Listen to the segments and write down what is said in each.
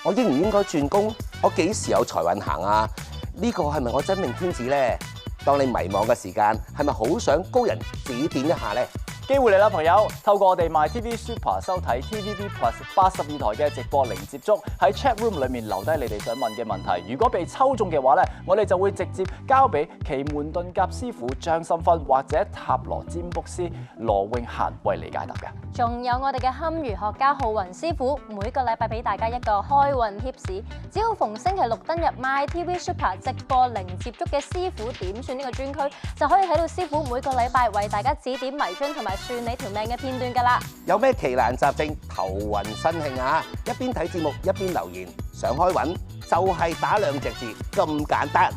我應唔應該轉工？我幾時有財運行啊？呢個係咪我真命天子呢？當你迷茫嘅時間，係咪好想高人指點一下呢？機會嚟啦，朋友！透過我哋 MyTV Super 收睇 TVB Plus 82台嘅直播零接觸，喺 chat room 裏面留低你哋想問嘅問題。如果被抽中嘅話咧，我哋就會直接交俾奇門遁甲師傅張心芬或者塔羅占卜師羅永嫻為你解答嘅。仲有我哋嘅堪輿學家浩雲師傅，每個禮拜俾大家一個開運貼士。只要逢星期六登入 MyTV Super 直播零接觸嘅師傅點算呢個專區，就可以睇到師傅每個禮拜為大家指點迷津同埋算你條命嘅片段㗎啦！有咩奇難雜症、頭暈身興啊？一邊睇節目一邊留言，想開運就係打2隻字咁簡單。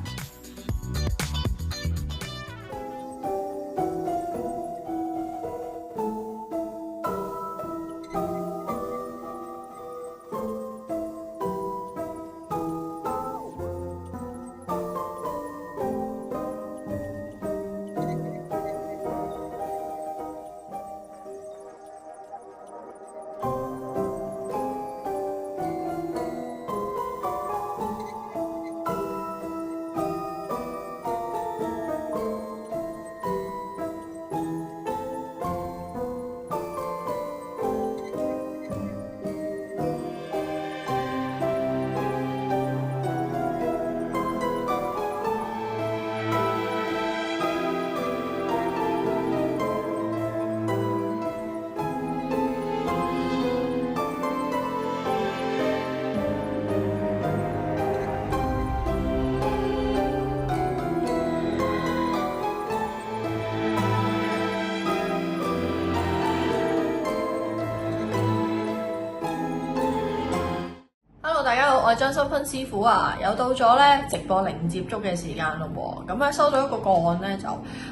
大家好，我係張心芬師傅啊，又到咗咧直播零接觸嘅時間咯喎，咁咧收到一個個案咧，就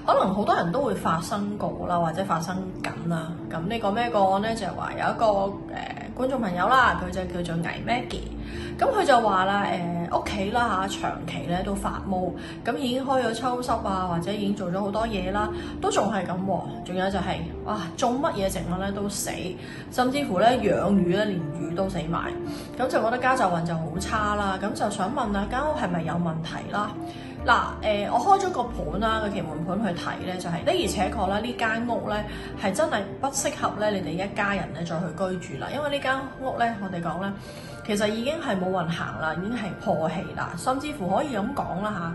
可能好多人都會發生過啦，或者發生緊啦。咁呢個咩個案咧，就係話有一個觀眾朋友啦，佢就叫做倪 Maggie，咁佢就話啦屋企啦嚇，長期咧都發毛，咁已經開咗抽濕啊，或者已經做咗好多嘢啦，都仲係咁喎。仲有就係哇，種乜嘢植物咧都死，甚至乎咧養魚咧連魚都死埋，咁就覺得家就運就好差啦。咁就想問下間屋係咪有問題啦？嗱我開咗個盤啦，個奇門盤去睇咧，就係的而且確啦，呢間屋咧係真係不適合咧你哋一家人咧再去居住啦，因為呢間屋咧我哋講咧，其實已經係冇運行啦，已經係破氣啦，甚至乎可以咁講啦嚇。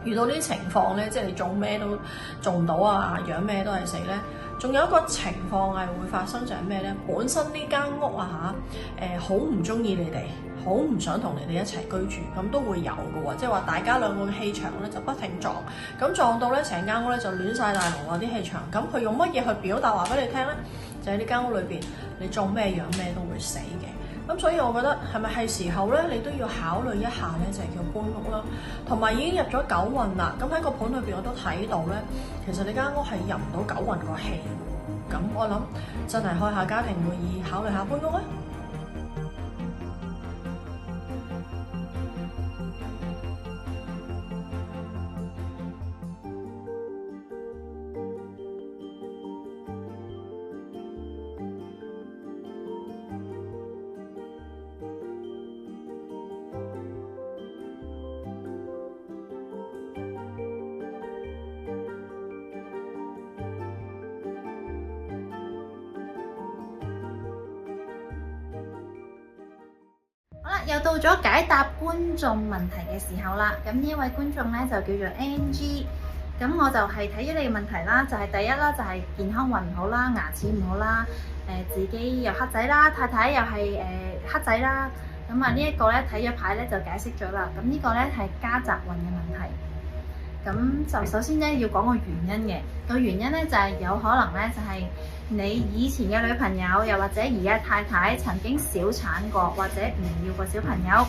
遇到呢啲情況咧，即係你種咩都種唔到啊，養咩都係死咧。仲有一個情況係會發生就係咩咧？本身呢間屋啊嚇，好唔中意你哋，好唔想同你哋一齊居住，咁都會有嘅喎。即係話大家兩個嘅氣場咧就不停撞，咁撞到咧成間屋咧就亂晒大龍啊啲氣場。咁佢用乜嘢去表達話俾你聽咧？就係呢間屋裏邊，你種咩養咩都會死嘅。咁所以我覺得係咪係時候咧，你都要考慮一下咧，就係叫搬屋啦。同埋已經入咗九運啦，咁喺個盤裏邊我都睇到咧，其實你間屋係入唔到九運個氣。咁我諗真係開下家庭會議，考慮下搬屋咧。又到咗解答觀眾問題嘅時候啦，咁呢一位觀眾咧就叫做 NG， 咁我就係睇咗你嘅問題啦，就係第一啦，就係健康運唔好啦，牙齒唔好啦，自己又黑仔啦，太太又係黑仔啦，咁啊呢一個咧睇咗牌咧就解釋咗啦，咁呢個咧係家宅運嘅問題。咁就首先咧要講個原因嘅，個原因咧就係有可能咧就係你以前嘅女朋友，又或者而家太太曾經小產過，或者唔要個小朋友，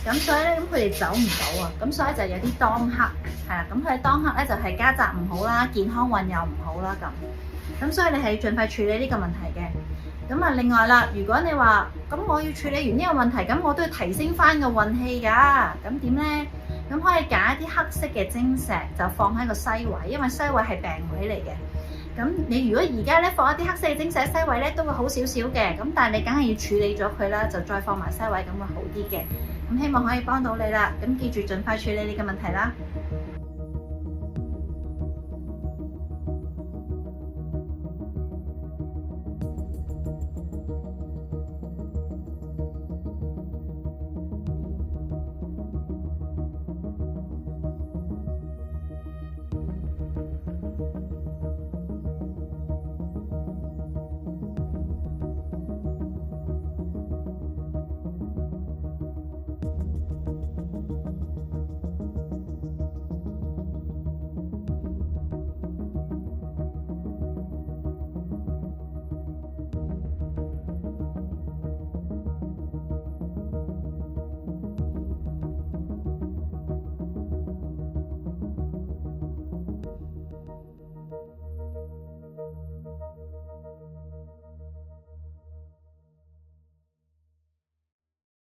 咁所以咧咁佢哋走唔到啊，咁所以就有啲當克係啦，咁佢哋當克咧就係家宅唔好啦，健康運又唔好啦咁所以你係要盡快處理呢個問題嘅。咁啊另外啦，如果你話咁我要處理完呢個問題，咁我都要提升翻個運氣㗎，咁點咧？咁可以揀一啲黑色嘅晶石，就放喺個西位，因為西位係病位嚟嘅。咁你如果而家咧放一啲黑色嘅精寫西位咧，都會好少少嘅。咁但係你梗係要處理咗佢啦，就再放埋西位咁會好啲嘅。咁希望可以幫到你啦。咁記住盡快處理你嘅問題啦。